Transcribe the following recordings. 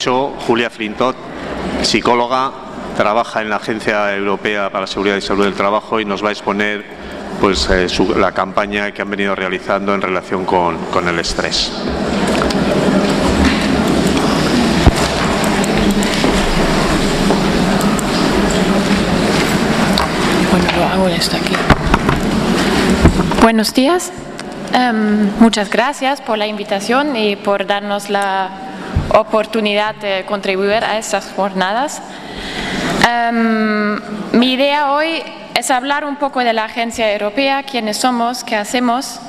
hecho, Julia Flintot, psicóloga, trabaja en la Agencia Europea para la Seguridad y Salud del Trabajo y nos va a exponer pues, la campaña que han venido realizando en relación con el estrés. Bueno, lo hago esto aquí. Buenos días. Muchas gracias por la invitación y por darnos la oportunidad de contribuir a estas jornadas. Mi idea hoy es hablar un poco de la Agencia Europea, quiénes somos, qué hacemos.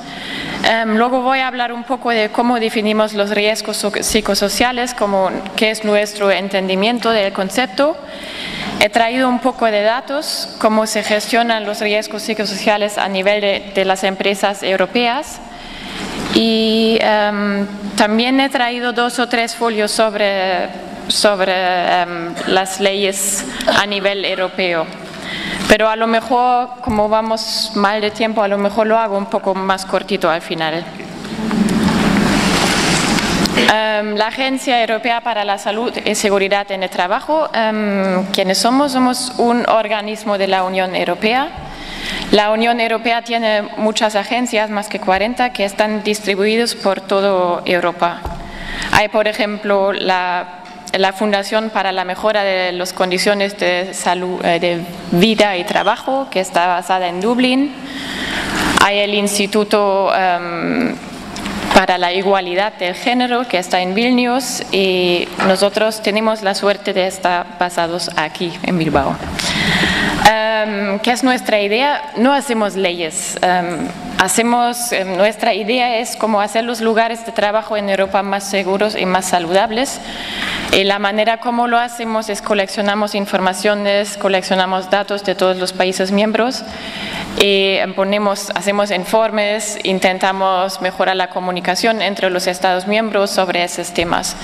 Luego voy a hablar un poco de cómo definimos los riesgos psicosociales, qué es nuestro entendimiento del concepto. He traído un poco de datos, cómo se gestionan los riesgos psicosociales a nivel de las empresas europeas. Y también he traído 2 o 3 folios sobre las leyes a nivel europeo. Pero a lo mejor, como vamos mal de tiempo, a lo mejor lo hago un poco más cortito al final. La Agencia Europea para la Salud y Seguridad en el Trabajo, ¿quiénes somos? Somos un organismo de la Unión Europea. La Unión Europea tiene muchas agencias, más que 40, que están distribuidas por toda Europa. Hay, por ejemplo, la Fundación para la Mejora de las Condiciones de Salud, de Vida y Trabajo, que está basada en Dublín. Hay el Instituto para la Igualdad del Género, que está en Vilnius, y nosotros tenemos la suerte de estar basados aquí, en Bilbao. ¿Qué es nuestra idea? No hacemos leyes. Nuestra idea es cómo hacer los lugares de trabajo en Europa más seguros y más saludables. Y la manera como lo hacemos es coleccionamos informaciones, coleccionamos datos de todos los países miembros y hacemos informes, intentamos mejorar la comunicación entre los Estados miembros sobre esos temas.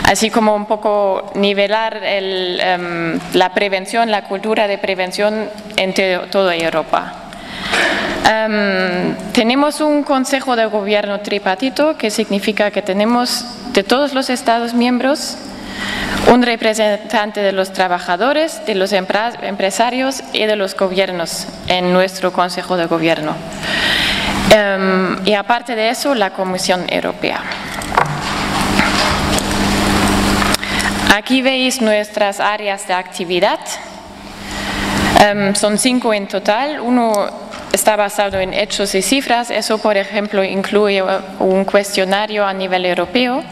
Así como un poco nivelar la prevención, la cultura de prevención entre toda Europa. Tenemos un Consejo de Gobierno tripartito, que significa que tenemos de todos los Estados miembros un representante de los trabajadores, de los empresarios y de los gobiernos en nuestro Consejo de Gobierno. Y aparte de eso, la Comisión Europea. Aquí veis nuestras áreas de actividad. Son 5 en total. Uno está basado en hechos y cifras. Eso, por ejemplo, incluye un cuestionario a nivel europeo.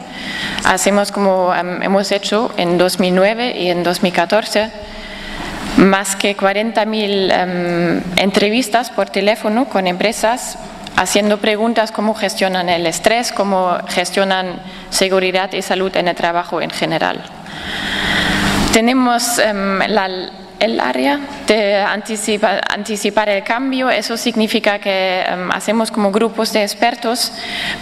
Hacemos como hemos hecho en 2009 y en 2014, más que 40.000 entrevistas por teléfono con empresas, haciendo preguntas cómo gestionan el estrés, cómo gestionan seguridad y salud en el trabajo en general. Tenemos el área de anticipar el cambio. Eso significa que hacemos como grupos de expertos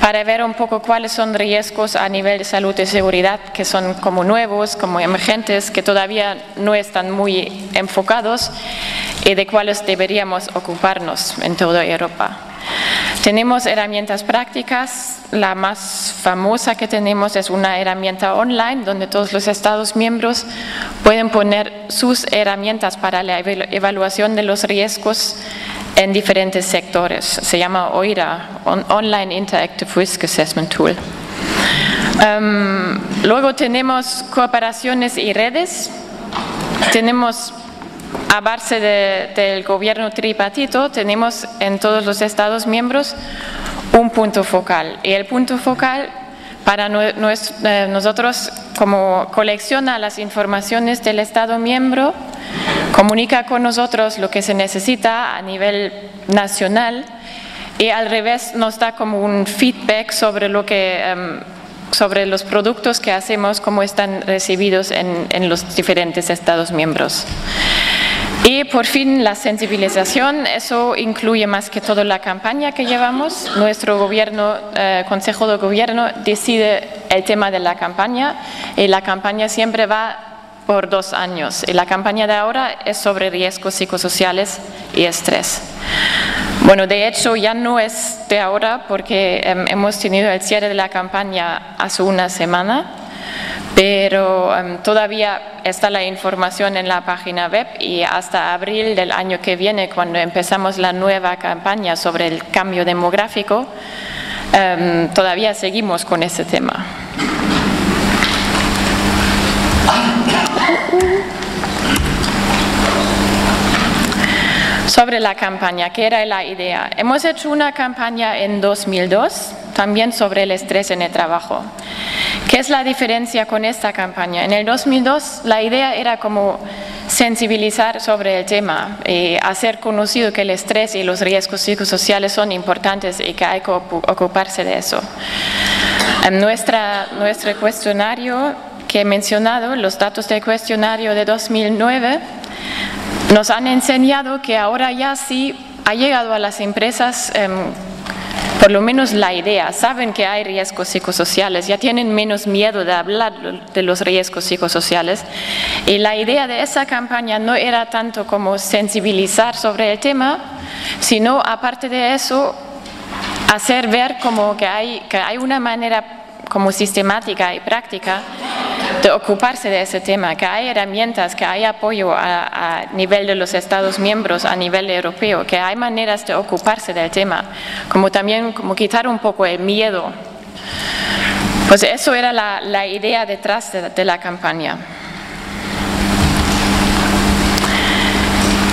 para ver un poco cuáles son riesgos a nivel de salud y seguridad que son como nuevos, como emergentes, que todavía no están muy enfocados y de cuáles deberíamos ocuparnos en toda Europa. Tenemos herramientas prácticas. La más famosa que tenemos es una herramienta online donde todos los Estados miembros pueden poner sus herramientas para la evaluación de los riesgos en diferentes sectores. Se llama OIRA, Online Interactive Risk Assessment Tool. Luego tenemos cooperaciones y redes. Tenemos, a base del gobierno tripartito, tenemos en todos los Estados miembros un punto focal. Y el punto focal para nosotros, como colecciona las informaciones del Estado miembro, comunica con nosotros lo que se necesita a nivel nacional y al revés nos da como un feedback sobre sobre los productos que hacemos, cómo están recibidos en los diferentes Estados miembros. Y por fin la sensibilización, eso incluye más que todo la campaña que llevamos. Nuestro gobierno, Consejo de Gobierno, decide el tema de la campaña y la campaña siempre va por 2 años. Y la campaña de ahora es sobre riesgos psicosociales y estrés. Bueno, de hecho ya no es de ahora porque hemos tenido el cierre de la campaña hace una semana, pero todavía está la información en la página web y hasta abril del año que viene, cuando empezamos la nueva campaña sobre el cambio demográfico, todavía seguimos con ese tema. Sobre la campaña, ¿qué era la idea? Hemos hecho una campaña en 2002, también sobre el estrés en el trabajo. ¿Qué es la diferencia con esta campaña? En el 2002 la idea era como sensibilizar sobre el tema y hacer conocido que el estrés y los riesgos psicosociales son importantes y que hay que ocuparse de eso. Nuestro cuestionario que he mencionado, los datos del cuestionario de 2009, nos han enseñado que ahora ya sí ha llegado a las empresas por lo menos la idea, saben que hay riesgos psicosociales, ya tienen menos miedo de hablar de los riesgos psicosociales. Y la idea de esa campaña no era tanto como sensibilizar sobre el tema, sino aparte de eso, hacer ver como que hay una manera como sistemática y práctica de ocuparse de ese tema, que hay herramientas, que hay apoyo a nivel de los Estados miembros, a nivel europeo, que hay maneras de ocuparse del tema, como también como quitar un poco el miedo. Pues eso era la idea detrás de la campaña.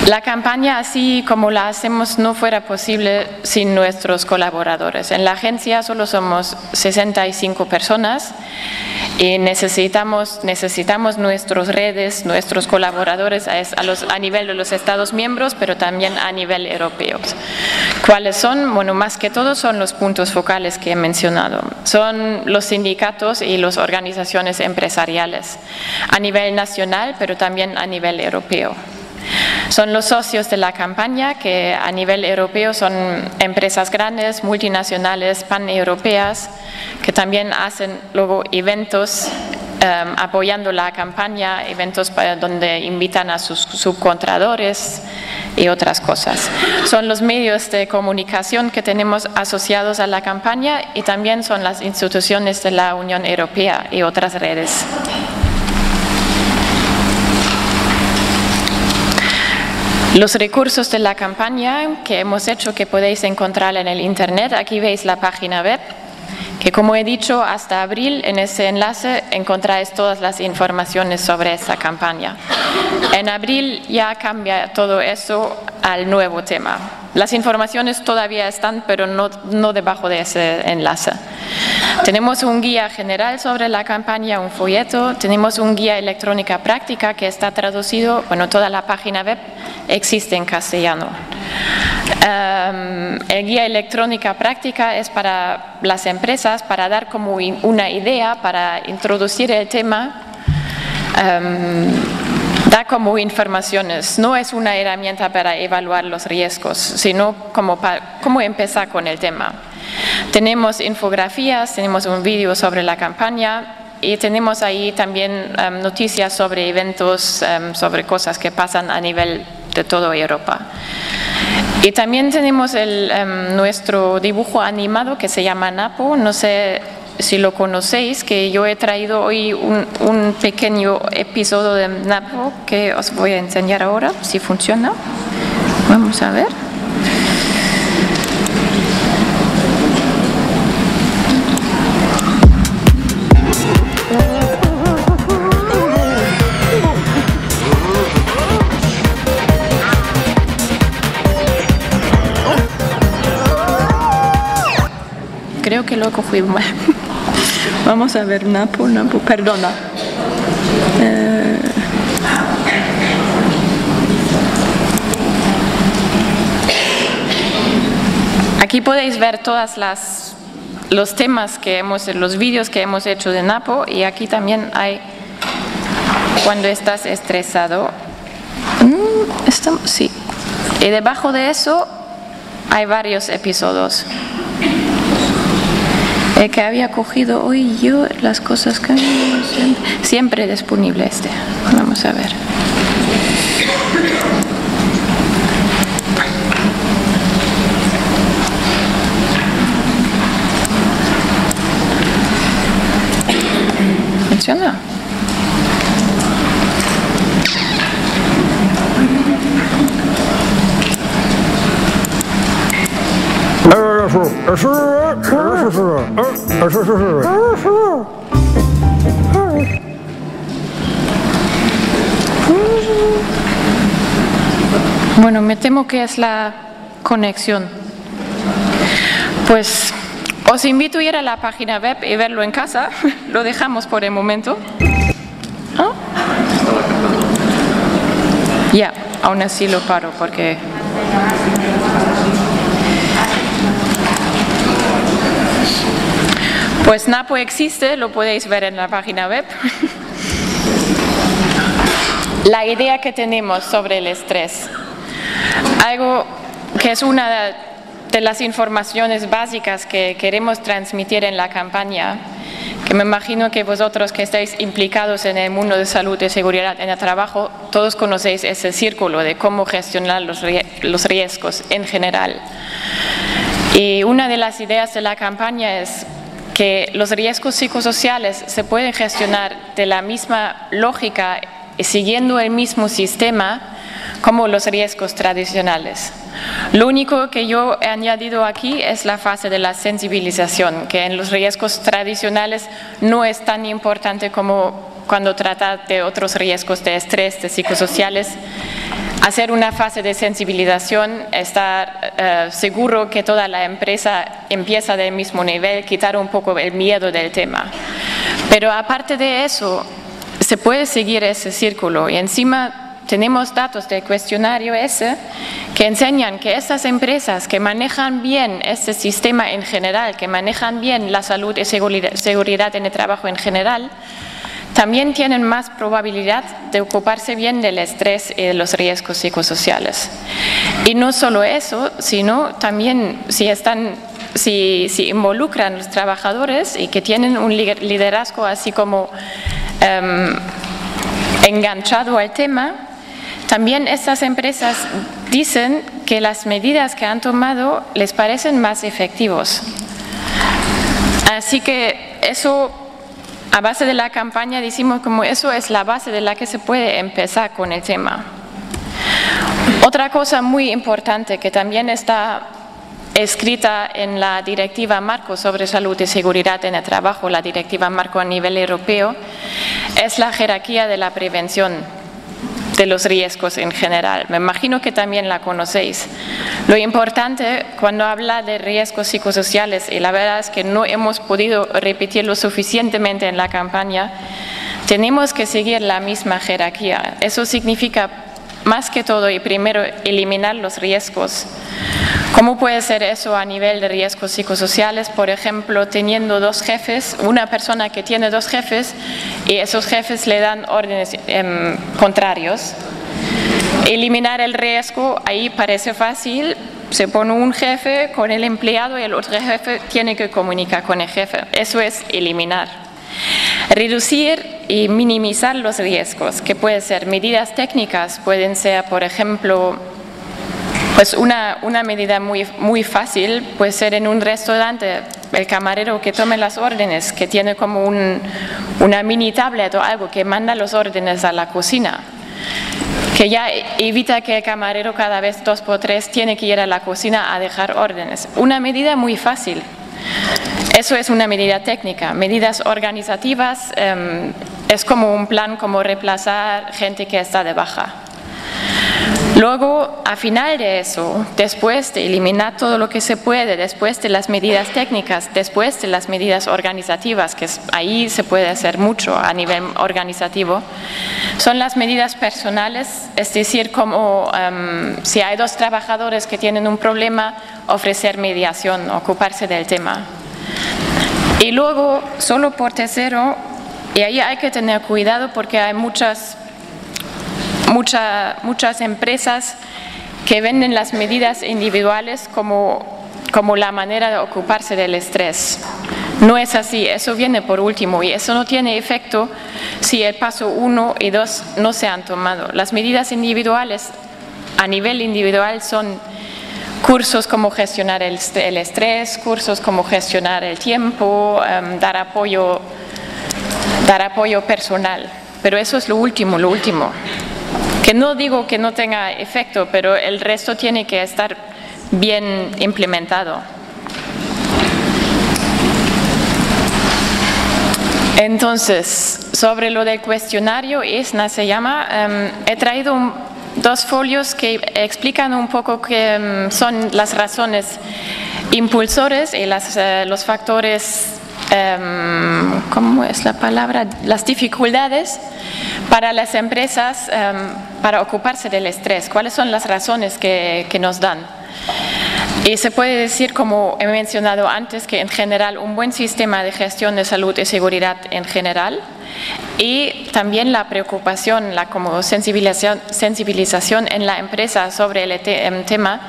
La campaña, así como la hacemos, no fuera posible sin nuestros colaboradores. En la agencia solo somos 65 personas y necesitamos nuestras redes, nuestros colaboradores a nivel de los Estados miembros, pero también a nivel europeo. ¿Cuáles son? Bueno, más que todo son los puntos focales que he mencionado. Son los sindicatos y las organizaciones empresariales a nivel nacional, pero también a nivel europeo. Son los socios de la campaña, que a nivel europeo son empresas grandes, multinacionales, paneuropeas, que también hacen luego eventos apoyando la campaña, eventos donde invitan a sus subcontratores y otras cosas. Son los medios de comunicación que tenemos asociados a la campaña y también son las instituciones de la Unión Europea y otras redes. Los recursos de la campaña que hemos hecho, que podéis encontrar en el internet, aquí veis la página web, que como he dicho, hasta abril en ese enlace encontráis todas las informaciones sobre esta campaña. En abril ya cambia todo eso al nuevo tema. Las informaciones todavía están, pero no debajo de ese enlace. Tenemos un guía general sobre la campaña, un folleto, tenemos un guía electrónica práctica que está traducido, bueno, toda la página web existe en castellano. El guía electrónica práctica es para las empresas, para dar como una idea, para introducir el tema, da como informaciones, no es una herramienta para evaluar los riesgos, sino como cómo empezar con el tema. Tenemos infografías, tenemos un vídeo sobre la campaña y tenemos ahí también noticias sobre eventos, sobre cosas que pasan a nivel de toda Europa. Y también tenemos nuestro dibujo animado que se llama Napo, no sé si lo conocéis, que yo he traído hoy un pequeño episodio de Napo que os voy a enseñar ahora, si funciona. Vamos a ver. Creo que lo cogí mal. Vamos a ver, Napo, perdona. Aquí podéis ver todas los temas los vídeos que hemos hecho de Napo, y aquí también hay cuando estás estresado. Sí. Y debajo de eso hay varios episodios. El que había cogido hoy yo, las cosas que siempre disponible este. Vamos a ver. ¿Funciona? Bueno, me temo que es la conexión. Pues os invito a ir a la página web y verlo en casa. Lo dejamos por el momento. ¿Oh? Ya, aún así lo paro porque... Pues NAPO existe, lo podéis ver en la página web. La idea que tenemos sobre el estrés. Algo que es una de las informaciones básicas que queremos transmitir en la campaña, que me imagino que vosotros que estáis implicados en el mundo de salud y seguridad en el trabajo, todos conocéis ese círculo de cómo gestionar los riesgos en general. Y una de las ideas de la campaña es que los riesgos psicosociales se pueden gestionar de la misma lógica y siguiendo el mismo sistema como los riesgos tradicionales. Lo único que yo he añadido aquí es la fase de la sensibilización, que en los riesgos tradicionales no es tan importante como cuando trata de otros riesgos de estrés, de psicosociales. Hacer una fase de sensibilización, estar seguro que toda la empresa empieza del mismo nivel, quitar un poco el miedo del tema. Pero aparte de eso, se puede seguir ese círculo y encima tenemos datos del cuestionario ese que enseñan que estas empresas que manejan bien este sistema en general, que manejan bien la salud y seguridad en el trabajo en general, también tienen más probabilidad de ocuparse bien del estrés y de los riesgos psicosociales. Y no solo eso, sino también si involucran a los trabajadores y que tienen un liderazgo así como enganchado al tema, también estas empresas dicen que las medidas que han tomado les parecen más efectivos. Así que eso, a base de la campaña, decimos como eso es la base de la que se puede empezar con el tema. Otra cosa muy importante que también está escrita en la Directiva Marco sobre Salud y Seguridad en el Trabajo, la Directiva Marco a nivel europeo, es la jerarquía de la prevención de los riesgos en general. Me imagino que también la conocéis. Lo importante cuando habla de riesgos psicosociales, y la verdad es que no hemos podido repetirlo suficientemente en la campaña, tenemos que seguir la misma jerarquía. Eso significa más que todo y primero eliminar los riesgos. ¿Cómo puede ser eso a nivel de riesgos psicosociales? Por ejemplo, teniendo dos jefes, una persona que tiene dos jefes y esos jefes le dan órdenes contrarios. Eliminar el riesgo, ahí parece fácil, se pone un jefe con el empleado y el otro jefe tiene que comunicar con el jefe. Eso es eliminar. Reducir y minimizar los riesgos, que pueden ser medidas técnicas, pueden ser, por ejemplo, pues una medida muy fácil puede ser en un restaurante, el camarero que tome las órdenes, que tiene como una mini tablet o algo que manda los órdenes a la cocina, que ya evita que el camarero cada vez 2 por 3 tiene que ir a la cocina a dejar órdenes. Una medida muy fácil. Eso es una medida técnica. Medidas organizativas es como un plan como reemplazar gente que está de baja. Luego, a final de eso, después de eliminar todo lo que se puede, después de las medidas técnicas, después de las medidas organizativas, que ahí se puede hacer mucho a nivel organizativo, son las medidas personales, es decir, como si hay 2 trabajadores que tienen un problema, ofrecer mediación, ocuparse del tema. Y luego, solo por tercero, y ahí hay que tener cuidado porque hay muchas empresas que venden las medidas individuales como la manera de ocuparse del estrés. No es así, eso viene por último y eso no tiene efecto si el paso 1 y 2 no se han tomado. Las medidas individuales a nivel individual son cursos como gestionar el estrés, cursos como gestionar el tiempo, dar apoyo personal. Pero eso es lo último. Que no digo que no tenga efecto, pero el resto tiene que estar bien implementado. Entonces, sobre lo del cuestionario, ISNA se llama, he traído dos folios que explican un poco qué son las razones impulsores y los factores, ¿cómo es la palabra? Las dificultades para las empresas para ocuparse del estrés. ¿Cuáles son las razones que nos dan? Y se puede decir, como he mencionado antes, que en general un buen sistema de gestión de salud y seguridad en general y también la preocupación, la como sensibilización en la empresa sobre el tema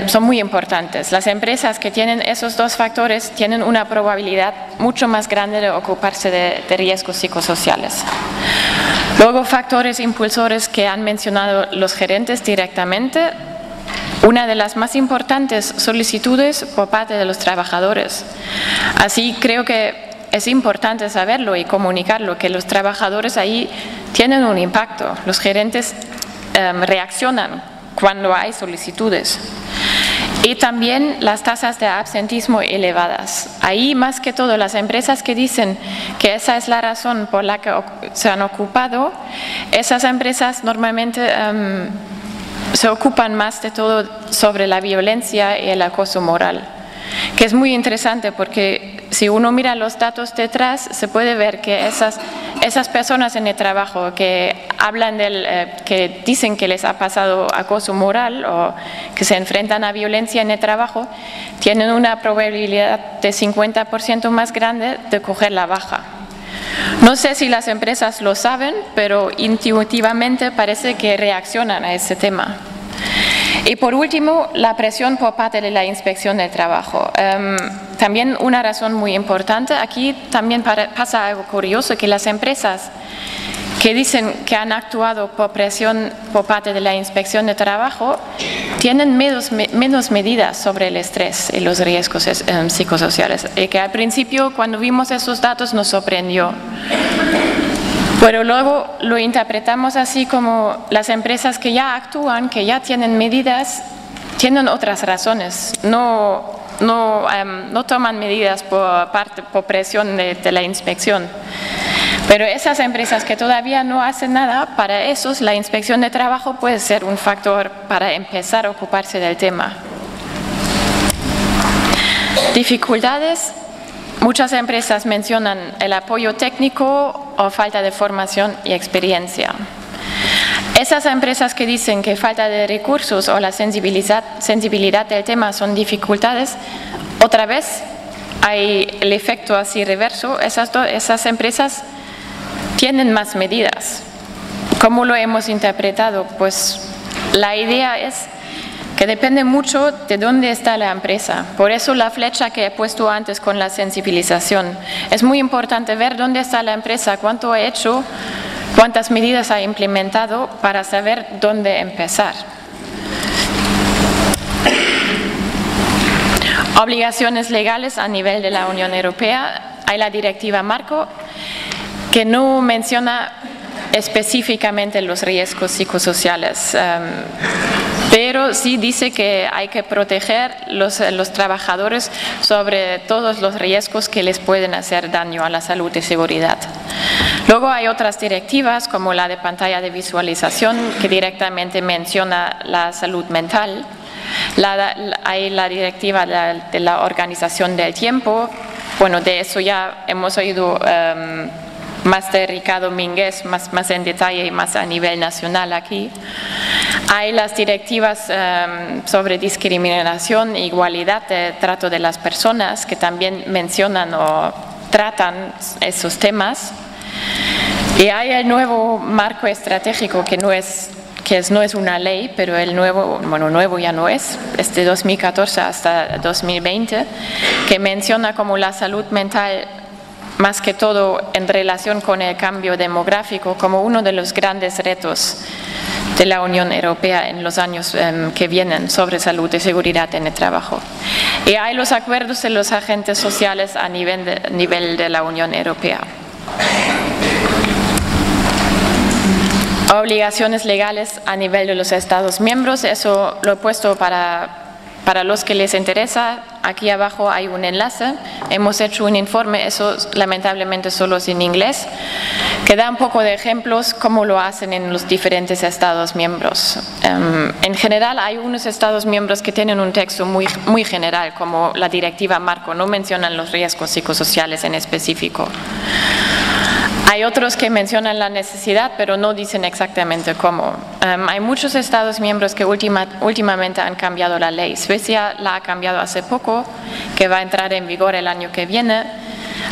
son muy importantes. Las empresas que tienen esos dos factores tienen una probabilidad mucho más grande de ocuparse de riesgos psicosociales. Luego, factores impulsores que han mencionado los gerentes directamente. Una de las más importantes solicitudes por parte de los trabajadores. Así creo que es importante saberlo y comunicarlo, que los trabajadores ahí tienen un impacto. Los gerentes reaccionan cuando hay solicitudes. Y también las tasas de absentismo elevadas. Ahí más que todo las empresas que dicen que esa es la razón por la que se han ocupado, esas empresas normalmente se ocupan más de todo sobre la violencia y el acoso moral, que es muy interesante porque si uno mira los datos detrás se puede ver que esas personas en el trabajo que hablan que dicen que les ha pasado acoso moral o que se enfrentan a violencia en el trabajo tienen una probabilidad de 50% más grande de coger la baja. No sé si las empresas lo saben, pero intuitivamente parece que reaccionan a ese tema. Y por último, la presión por parte de la inspección del trabajo. También una razón muy importante, aquí también pasa algo curioso, que las empresas que dicen que han actuado por presión por parte de la inspección de trabajo tienen menos medidas sobre el estrés y los riesgos psicosociales. Y que al principio, cuando vimos esos datos, nos sorprendió. Pero luego lo interpretamos así como las empresas que ya actúan, que ya tienen medidas, tienen otras razones. No toman medidas por presión de la inspección. Pero esas empresas que todavía no hacen nada, para esos la inspección de trabajo puede ser un factor para empezar a ocuparse del tema. Dificultades. Muchas empresas mencionan el apoyo técnico o falta de formación y experiencia. Esas empresas que dicen que falta de recursos o la sensibilidad del tema son dificultades, otra vez hay el efecto así reverso. Esas empresas tienen más medidas. ¿Cómo lo hemos interpretado? Pues la idea es que depende mucho de dónde está la empresa. Por eso la flecha que he puesto antes con la sensibilización. Es muy importante ver dónde está la empresa, cuánto ha hecho, cuántas medidas ha implementado para saber dónde empezar. Obligaciones legales a nivel de la Unión Europea. Hay la Directiva Marco que no menciona específicamente los riesgos psicosociales, pero sí dice que hay que proteger los trabajadores sobre todos los riesgos que les pueden hacer daño a la salud y seguridad. Luego hay otras directivas como la de pantalla de visualización que directamente menciona la salud mental. Hay la directiva de la organización del tiempo. Bueno, de eso ya hemos oído más de Ricardo Mínguez, más en detalle y más a nivel nacional aquí. Hay las directivas sobre discriminación e igualdad de trato de las personas que también mencionan o tratan esos temas. Y hay el nuevo marco estratégico que no es una ley, pero el nuevo ya no es de 2014 hasta 2020, que menciona como la salud mental más que todo en relación con el cambio demográfico como uno de los grandes retos de la Unión Europea en los años que vienen sobre salud y seguridad en el trabajo. Y hay los acuerdos de los agentes sociales a nivel de la Unión Europea. Obligaciones legales a nivel de los Estados miembros, eso lo he puesto para para los que les interesa, aquí abajo hay un enlace. Hemos hecho un informe, eso lamentablemente solo es en inglés, que da un poco de ejemplos cómo lo hacen en los diferentes Estados miembros. En general hay unos Estados miembros que tienen un texto muy general, como la Directiva Marco, no mencionan los riesgos psicosociales en específico. Hay otros que mencionan la necesidad, pero no dicen exactamente cómo. Hay muchos Estados miembros que últimamente han cambiado la ley. Suecia la ha cambiado hace poco, que va a entrar en vigor el año que viene.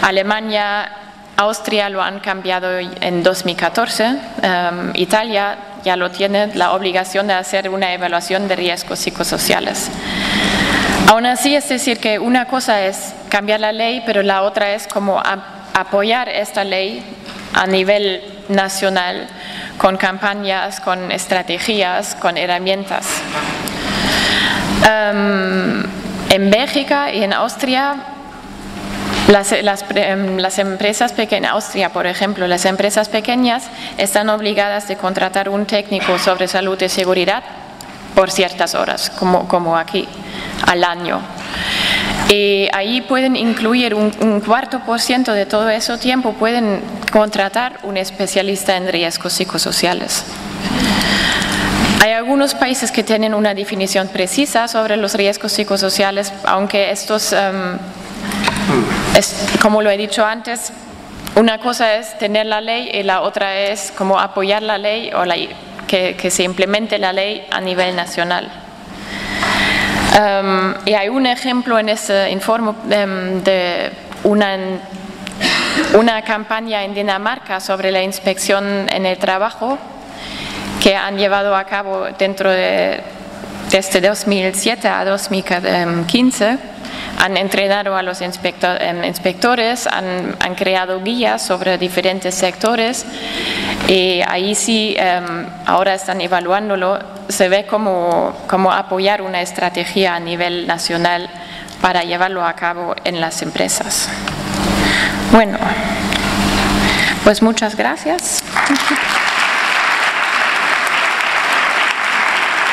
Alemania, Austria lo han cambiado en 2014. Italia ya lo tiene, la obligación de hacer una evaluación de riesgos psicosociales. Aún así, es decir, que una cosa es cambiar la ley, pero la otra es como apoyar esta ley a nivel nacional con campañas, con estrategias, con herramientas. En Bélgica y en Austria, las empresas pequeñas, Austria por ejemplo, las empresas pequeñas están obligadas de contratar un técnico sobre salud y seguridad por ciertas horas, como aquí, al año. Y ahí pueden incluir un 4% de todo ese tiempo, pueden contratar un especialista en riesgos psicosociales. Hay algunos países que tienen una definición precisa sobre los riesgos psicosociales, aunque estos, como lo he dicho antes, una cosa es tener la ley y la otra es como apoyar la ley o que se implemente la ley a nivel nacional. Y hay un ejemplo en ese informe de una campaña en Dinamarca sobre la inspección en el trabajo que han llevado a cabo desde 2007 a 2015. Han entrenado a los inspectores, han creado guías sobre diferentes sectores y ahí sí, ahora están evaluándolo, se ve como apoyar una estrategia a nivel nacional para llevarlo a cabo en las empresas. Bueno, pues muchas gracias.